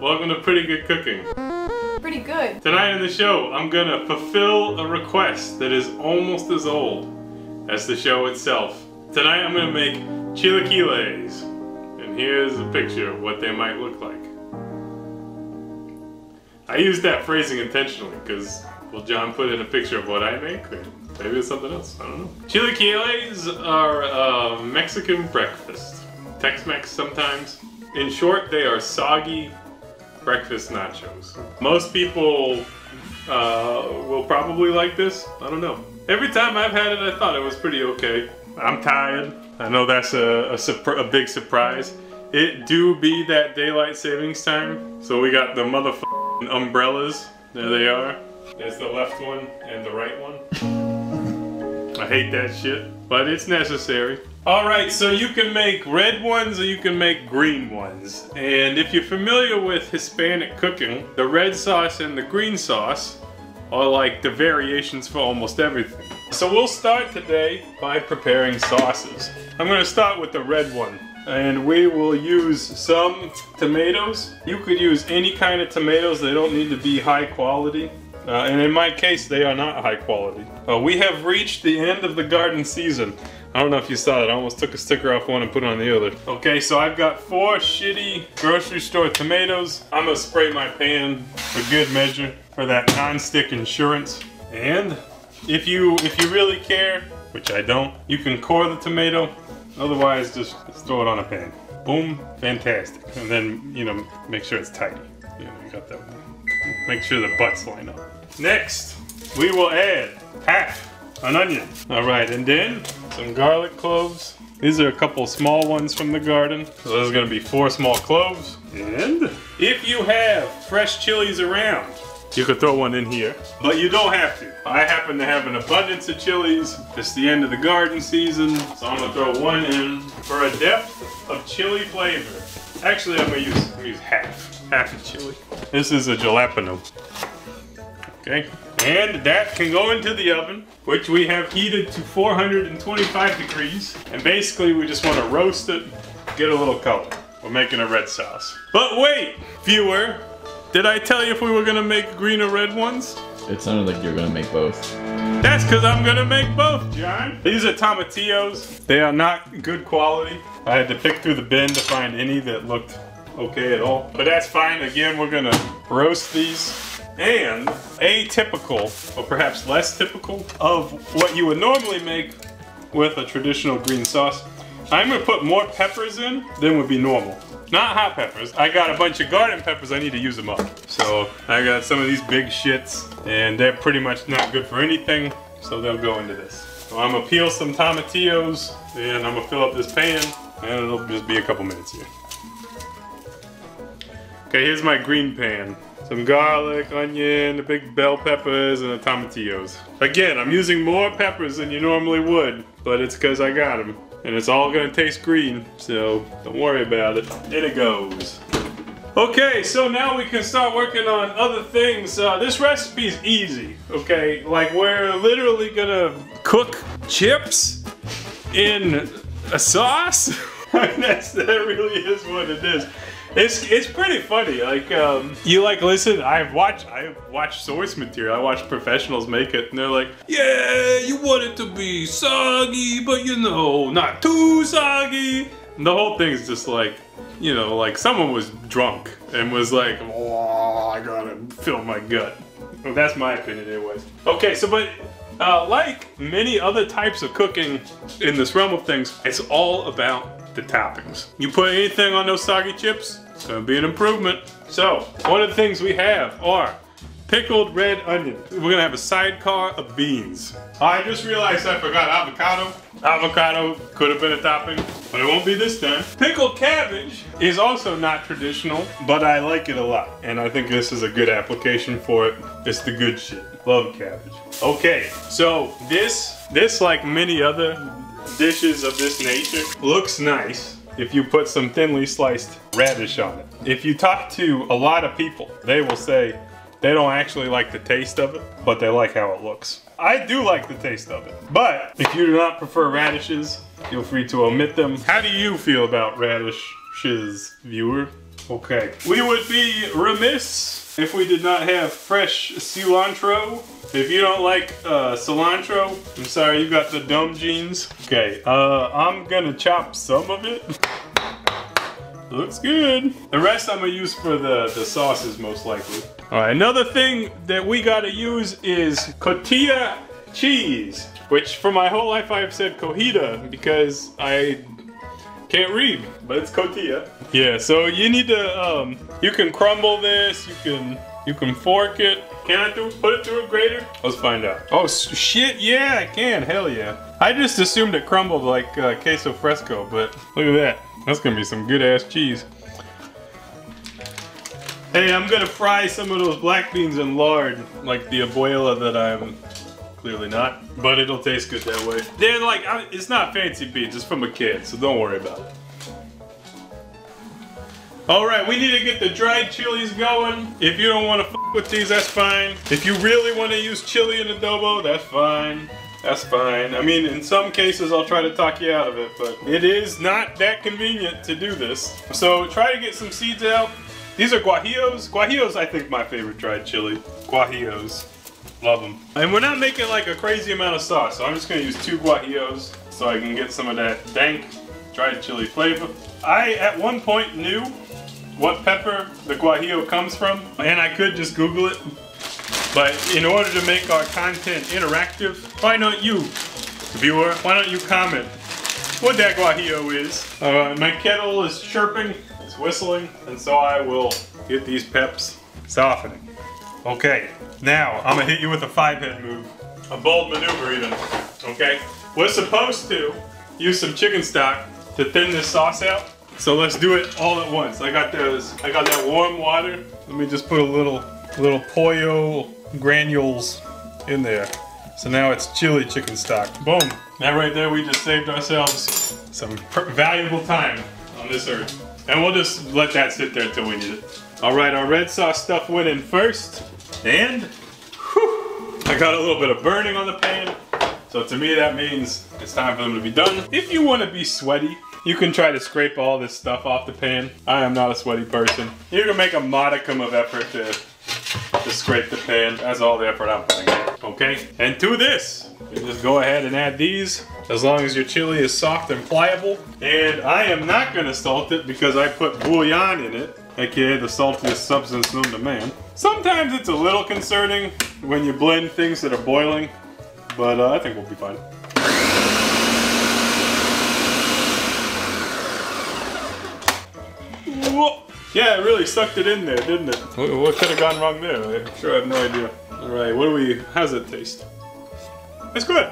welcome to Pretty Good Cooking. Pretty good. Tonight on the show, I'm gonna fulfill a request that is almost as old as the show itself. Tonight I'm gonna make chilaquiles, and here's a picture of what they might look like. I used that phrasing intentionally because, well, John put in a picture of what I make, or maybe it's something else, I don't know. Chilaquiles are a Mexican breakfast. Tex-Mex sometimes. In short, they are soggy breakfast nachos. Most people will probably like this. I don't know. Every time I've had it, I thought it was pretty okay. I'm tired. I know that's a big surprise. It do be that daylight savings time. So we got the motherfucking umbrellas. There they are. There's the left one and the right one. I hate that shit, but it's necessary. Alright, so you can make red ones or you can make green ones. And if you're familiar with Hispanic cooking, the red sauce and the green sauce are like the variations for almost everything. So we'll start today by preparing sauces. I'm going to start with the red one. And we will use some tomatoes. You could use any kind of tomatoes. They don't need to be high quality. And in my case, they are not high quality. We have reached the end of the garden season. I don't know if you saw that. I almost took a sticker off one and put it on the other. Okay, so I've got 4 shitty grocery store tomatoes. I'm gonna spray my pan for good measure for that non-stick insurance. And if you really care, which I don't, you can core the tomato. Otherwise, just throw it on a pan. Boom, fantastic. And then, you know, make sure it's tidy. You got that one. Make sure the butts line up. Next, we will add half an onion. All right, and then some garlic cloves. These are a couple small ones from the garden. So those are gonna be 4 small cloves. And if you have fresh chilies around, you could throw one in here, but you don't have to. I happen to have an abundance of chilies. It's the end of the garden season, so I'm gonna throw one in for a depth of chili flavor. Actually, I'm gonna use half a chili. This is a jalapeno. Okay, and that can go into the oven, which we have heated to 425 degrees. And basically, we just want to roast it, get a little color. We're making a red sauce. But wait, viewer, did I tell you if we were gonna make green or red ones? It sounded like you were gonna make both. That's because I'm gonna make both, John. These are tomatillos. They are not good quality. I had to pick through the bin to find any that looked okay at all. But that's fine. Again, we're gonna roast these. And atypical, or perhaps less typical, of what you would normally make with a traditional green sauce, I'm gonna put more peppers in than would be normal. Not hot peppers. I got a bunch of garden peppers, I need to use them up. So I got some of these big shits, and they're pretty much not good for anything, so they'll go into this. So I'm gonna peel some tomatillos, and I'm gonna fill up this pan, and it'll just be a couple minutes here. Okay, here's my green pan. Some garlic, onion, the big bell peppers, and the tomatillos. Again, I'm using more peppers than you normally would, but it's because I got them. And it's all gonna taste green, so don't worry about it. In it goes. Okay, so now we can start working on other things. This recipe is easy, okay? Like, we're literally gonna cook chips in a sauce. That really is what it is. It's pretty funny. Like, you like listen. I've watched source material. I watched professionals make it, and they're like, "Yeah, you want it to be soggy, but you know, not too soggy." And the whole thing's just like, you know, like someone was drunk and was like, "Oh, I gotta fill my gut." Well, that's my opinion, anyways. Okay, so but. Like many other types of cooking in this realm of things, it's all about the toppings. You put anything on those soggy chips, it's gonna be an improvement. So, one of the things we have are pickled red onions. We're gonna have a sidecar of beans. I just realized I forgot avocado. Avocado could have been a topping, but it won't be this time. Pickled cabbage is also not traditional, but I like it a lot. And I think this is a good application for it. It's the good shit. Love cabbage. Okay, so this like many other dishes of this nature looks nice if you put some thinly sliced radish on it. If you talk to a lot of people, they will say they don't actually like the taste of it, but they like how it looks. I do like the taste of it, but if you do not prefer radishes, feel free to omit them. How do you feel about radishes, viewer? Okay. We would be remiss if we did not have fresh cilantro. If you don't like cilantro, I'm sorry, you got the dumb genes. Okay, I'm gonna chop some of it. Looks good. The rest I'm gonna use for the sauces most likely. All right, another thing that we gotta use is Cotija Cheese, which for my whole life I've said Cojita because I can't read, but it's Cotija. Yeah, so you need to, you can crumble this, you can fork it. Can I put it through a grater? Let's find out. Oh shit, yeah I can, hell yeah. I just assumed it crumbled like queso fresco, but look at that. That's gonna be some good ass cheese. Hey, I'm gonna fry some of those black beans in lard, like the abuela that I'm clearly not, but it'll taste good that way. They're like, it's not fancy beans, it's from a kid, so don't worry about it. Alright, we need to get the dried chilies going. If you don't want to f with these, that's fine. If you really want to use chili in adobo, that's fine. That's fine. I mean, in some cases, I'll try to talk you out of it, but it is not that convenient to do this. So try to get some seeds out. These are guajillos. Guajillos, I think, my favorite dried chili. Guajillos. Love them. And we're not making like a crazy amount of sauce, so I'm just going to use 2 guajillos so I can get some of that dank dried chili flavor. I, at one point, knew what pepper the guajillo comes from, and I could just Google it. But in order to make our content interactive, why don't you, viewer, why don't you comment what that guajillo is? My kettle is chirping, it's whistling, and so I will get these peps softening. Okay, now I'm gonna hit you with a 5-head move. A bold maneuver even, okay? We're supposed to use some chicken stock to thin this sauce out. So let's do it all at once. I got that warm water. Let me just put a little pollo granules in there. So now it's chili chicken stock. Boom. That right there, we just saved ourselves some valuable time on this earth. And we'll just let that sit there until we need it. All right, our red sauce stuff went in first. And whew, I got a little bit of burning on the pan. So to me, that means it's time for them to be done. If you want to be sweaty, you can try to scrape all this stuff off the pan. I am not a sweaty person. You can make a modicum of effort to scrape the pan. That's all the effort I'm putting in. Okay? And to this, you just go ahead and add these as long as your chili is soft and pliable. And I am not going to salt it because I put bouillon in it, aka the saltiest substance known to man. Sometimes it's a little concerning when you blend things that are boiling, but I think we'll be fine. Whoa. Yeah, it really sucked it in there, didn't it? What could have gone wrong there? I'm sure I have no idea. Alright, how's it taste? It's good.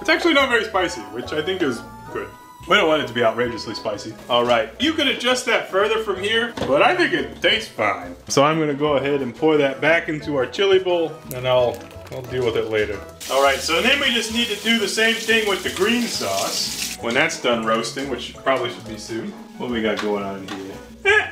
It's actually not very spicy, which I think is good. We don't want it to be outrageously spicy. Alright, you can adjust that further from here, but I think it tastes fine. So I'm gonna go ahead and pour that back into our chili bowl, and I'll deal with it later. Alright, so then we just need to do the same thing with the green sauce. When that's done roasting, which probably should be soon. What do we got going on here?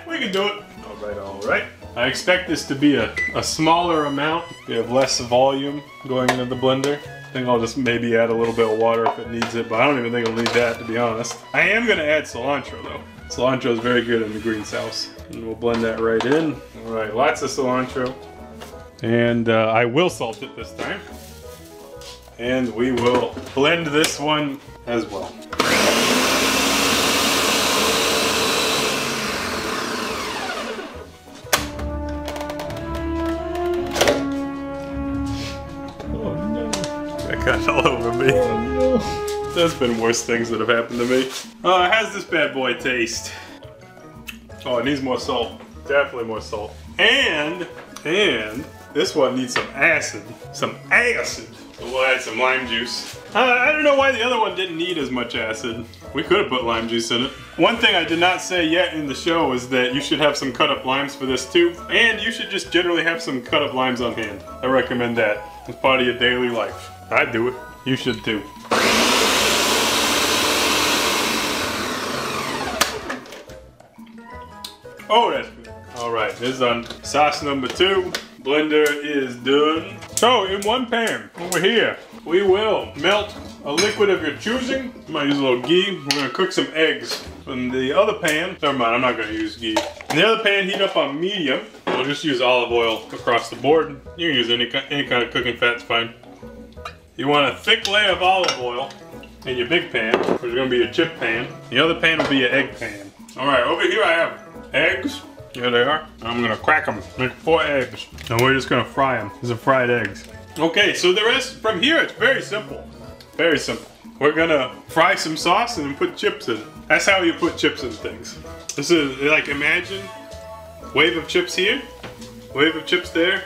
We can do it. Alright. I expect this to be a smaller amount. We have less volume going into the blender. I think I'll just maybe add a little bit of water if it needs it, but I don't even think it'll need that, to be honest. I am gonna add cilantro though. Cilantro is very good in the green sauce. And we'll blend that right in. Alright, lots of cilantro. And I will salt it this time. And we will blend this one as well. Got all over me. Oh, no. There's been worse things that have happened to me. How's this bad boy taste? Oh, it needs more salt. Definitely more salt. And this one needs some acid. Some acid. So we'll add some lime juice. I don't know why the other one didn't need as much acid. We could have put lime juice in it. One thing I did not say yet in the show is that you should have some cut up limes for this too. And you should just generally have some cut up limes on hand. I recommend that as part of your daily life. I do it. You should too. Oh, that's good. Alright, this is done. Sauce number 2. Blender is done. So, in one pan, over here, we will melt a liquid of your choosing. Might use a little ghee. We're gonna cook some eggs. In the other pan, never mind, I'm not gonna use ghee. In the other pan, heat up on medium. We'll just use olive oil across the board. You can use any kind of cooking fat, it's fine. You want a thick layer of olive oil in your big pan, which is gonna be your chip pan. The other pan will be your egg pan. All right, over here I have eggs. Here they are. I'm gonna crack them, make 4 eggs. And we're just gonna fry them. These are fried eggs. Okay, so the rest from here, it's very simple. Very simple. We're gonna fry some sauce and then put chips in it. That's how you put chips in things. This is like, imagine, wave of chips here, wave of chips there,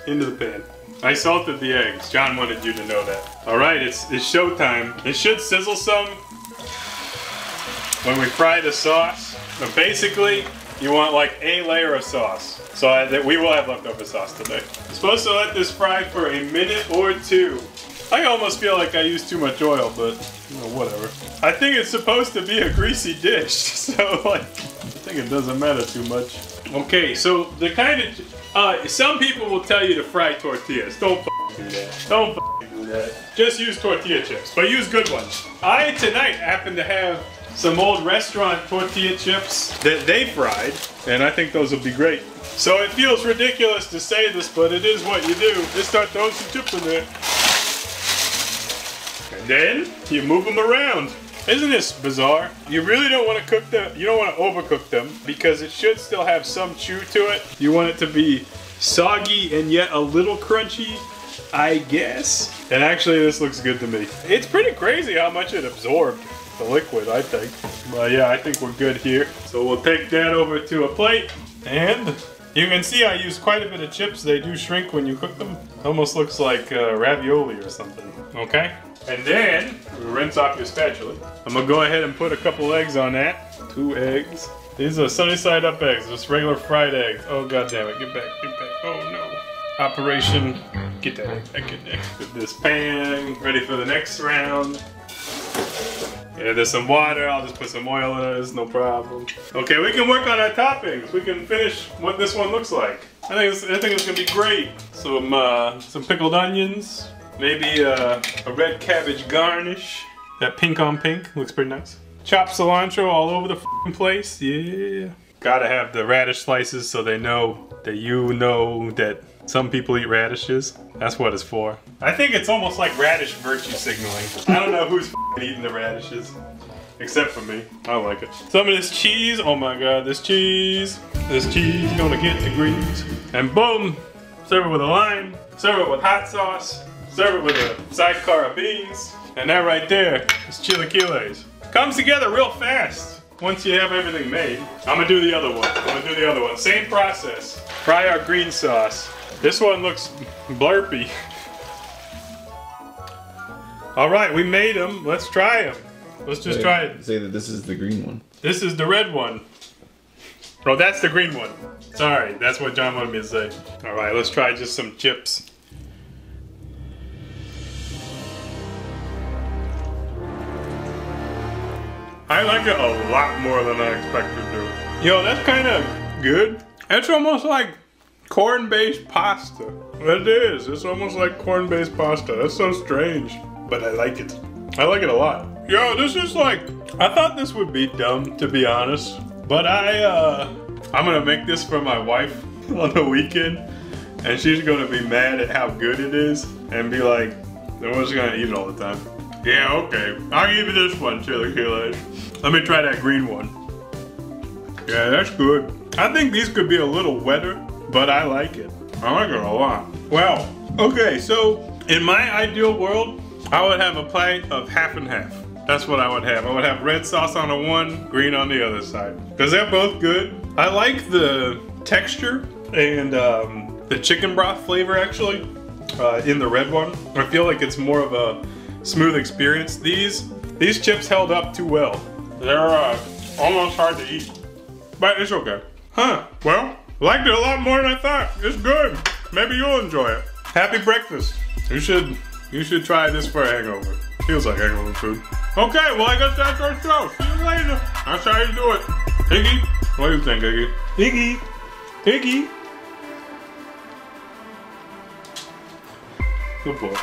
into the pan. I salted the eggs. John wanted you to know that. All right, it's showtime. It should sizzle some when we fry the sauce. But basically, you want like a layer of sauce. So that we will have leftover sauce today. You're supposed to let this fry for a minute or 2. I almost feel like I used too much oil, but you know, whatever. I think it's supposed to be a greasy dish, so like, I think it doesn't matter too much. Okay, so the kind of, some people will tell you to fry tortillas. Don't do that. Don't do that. Just use tortilla chips, but use good ones. I tonight happen to have some old restaurant tortilla chips that they fried, and I think those will be great. So it feels ridiculous to say this, but it is what you do. Just start throwing some chips in there. And then you move them around. Isn't this bizarre? You really don't want to cook them, you don't want to overcook them because it should still have some chew to it. You want it to be soggy and yet a little crunchy, I guess. And actually this looks good to me. It's pretty crazy how much it absorbed the liquid, I think. But yeah, I think we're good here. So we'll take that over to a plate. And you can see I use quite a bit of chips. They do shrink when you cook them. Almost looks like ravioli or something, okay? And then, rinse off your spatula. I'm gonna go ahead and put a couple eggs on that. 2 eggs. These are sunny side up eggs, just regular fried eggs. Oh god damn it, get back, get back. Oh no. Operation, get that egg back in there. Put this pan, ready for the next round. Yeah, there's some water, I'll just put some oil in it, it's no problem. Okay, we can work on our toppings. We can finish what this one looks like. I think it's gonna be great. Some pickled onions. Maybe a red cabbage garnish. That pink on pink looks pretty nice. Chopped cilantro all over the f***ing place, yeah. Gotta have the radish slices so they know that you know that some people eat radishes. That's what it's for. I think it's almost like radish virtue signaling. I don't know who's eating the radishes, except for me. I like it. Some of this cheese, oh my god, this cheese gonna get the greens. And boom, serve it with a lime, serve it with hot sauce, serve it with a sidecar of beans, and that right there is chilaquiles. Comes together real fast once you have everything made. I'm gonna do the other one. Same process. Fry our green sauce. This one looks blurpy. All right, we made them. Let's try them. Let's just try it. Say that this is the green one. This is the red one. Oh, that's the green one. Sorry, that's what John wanted me to say. All right, let's try just some chips. I like it a lot more than I expected to. Yo, that's kind of good. It's almost like corn-based pasta. It is. It's almost like corn-based pasta. That's so strange, but I like it. I like it a lot. Yo, this is like, I thought this would be dumb, to be honest, but I'm gonna make this for my wife on the weekend, and she's gonna be mad at how good it is, and be like, we're just gonna eat it all the time. Yeah, okay. I'll give you this one, chilaquiles. Let me try that green one. Yeah, that's good. I think these could be a little wetter, but I like it. I like it a lot. Well, okay, so in my ideal world, I would have a plate of half and half. That's what I would have. I would have red sauce on the one, green on the other side. Because they're both good. I like the texture and the chicken broth flavor, actually, in the red one. I feel like it's more of a smooth experience. These chips held up too well. They're almost hard to eat, but it's okay. Huh, well, liked it a lot more than I thought. It's good. Maybe you'll enjoy it. Happy breakfast. You should try this for a hangover. Feels like hangover food. Okay, well I guess that's our show. See you later. That's how you do it. Iggy, what do you think, Iggy? Iggy, Iggy. Good boy.